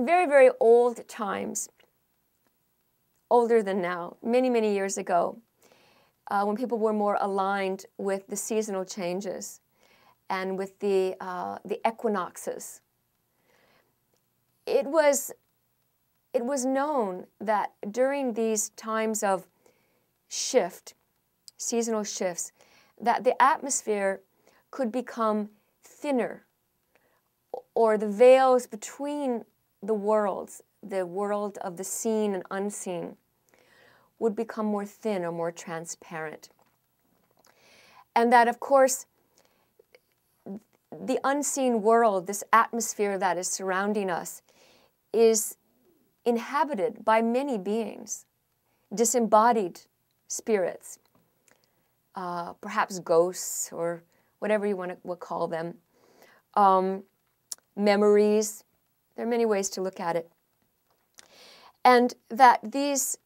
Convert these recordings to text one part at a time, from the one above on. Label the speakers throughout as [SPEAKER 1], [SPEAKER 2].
[SPEAKER 1] in very, very old times, older than now, many, many years ago, when people were more aligned with the seasonal changes and with the equinoxes, it was known that during these times of shift, seasonal shifts, that the atmosphere could become thinner, or the veils between the worlds, the world of the seen and unseen, would become more thin or more transparent. And that, of course, the unseen world, this atmosphere that is surrounding us, is inhabited by many beings, disembodied spirits, perhaps ghosts or whatever you want to call them, memories. There are many ways to look at it. And that these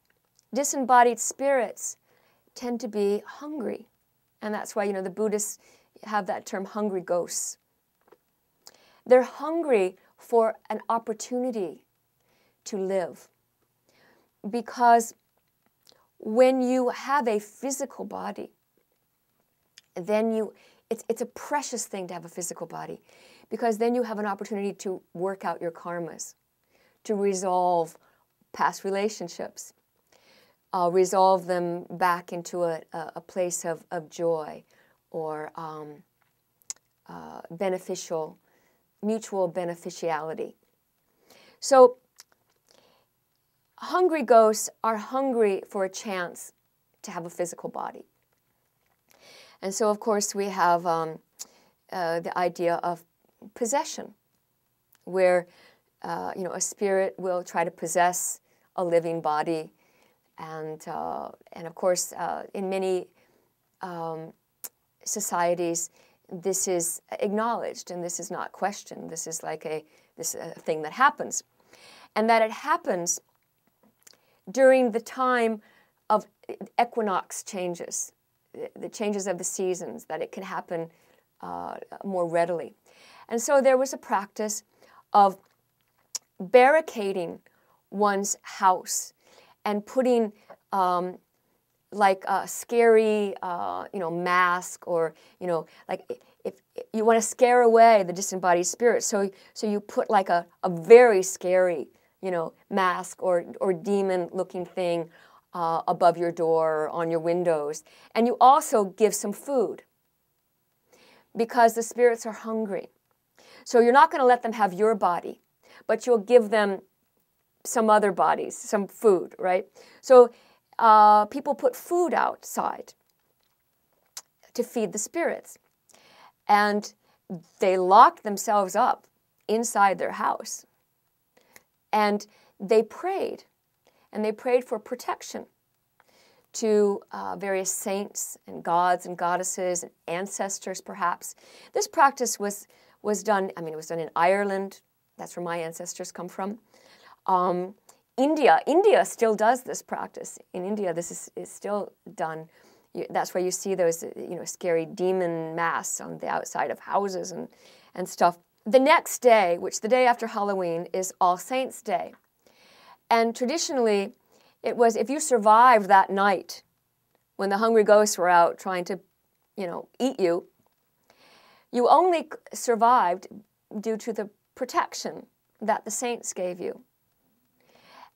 [SPEAKER 1] disembodied spirits tend to be hungry. And that's why, the Buddhists have that term, hungry ghosts. They're hungry for an opportunity to live. Because when you have a physical body, then it's a precious thing to have a physical body, because then you have an opportunity to work out your karmas, to resolve past relationships, resolve them back into a place of joy or mutual beneficiality. So hungry ghosts are hungry for a chance to have a physical body. And so, of course, we have the idea of possession, where a spirit will try to possess a living body, and of course, in many societies, this is acknowledged and this is not questioned. This is like a thing that happens, and that it happens during the time of equinox changes, the changes of the seasons, that it can happen more readily. And so there was a practice of barricading one's house and putting like a scary, mask, or, like if you want to scare away the disembodied spirit. So you put like a very scary, mask or demon-looking thing above your door or on your windows. And you also give some food, because the spirits are hungry. So you're not going to let them have your body, but you'll give them some other bodies, some food, right? So people put food outside to feed the spirits. And they locked themselves up inside their house. And they prayed. And they prayed for protection to various saints and gods and goddesses and ancestors, perhaps. This practice was done, it was done in Ireland. That's where my ancestors come from. India still does this practice. In India, this is still done. That's why you see those, scary demon masks on the outside of houses and stuff. The next day, which the day after Halloween, is All Saints' Day. And traditionally, it was if you survived that night when the hungry ghosts were out trying to, eat you, you only survived due to the protection that the saints gave you.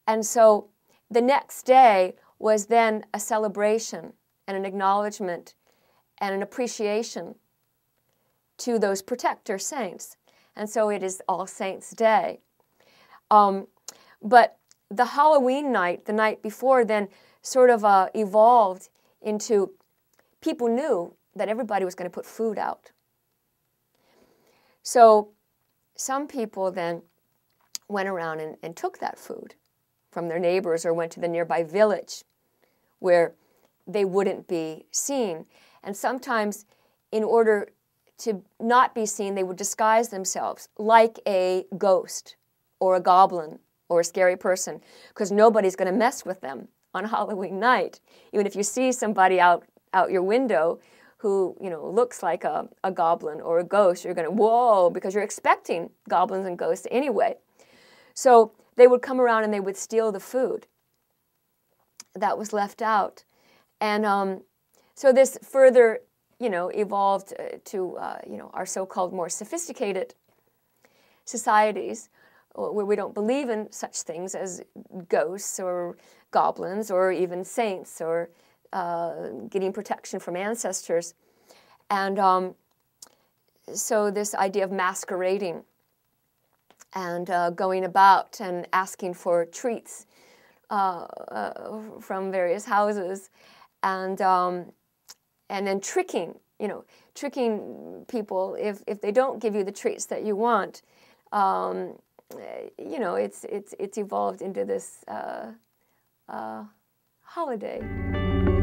[SPEAKER 1] And so the next day was then a celebration and an acknowledgement and an appreciation to those protector saints. And so it is All Saints' Day. But the Halloween night, the night before, then sort of evolved into, people knew that everybody was going to put food out. So some people then went around and took that food from their neighbors, or went to the nearby village where they wouldn't be seen. And sometimes, in order to not be seen, they would disguise themselves like a ghost or a goblin or a scary person, because nobody's going to mess with them on Halloween night. Even if you see somebody out your window who looks like a goblin or a ghost, you're going to, whoa, because you're expecting goblins and ghosts anyway. So they would come around and they would steal the food that was left out. And so this further, evolved to, our so-called more sophisticated societies where we don't believe in such things as ghosts or goblins or even saints or getting protection from ancestors. And so this idea of masquerading and going about and asking for treats from various houses, and then tricking people if they don't give you the treats that you want. It's evolved into this holiday.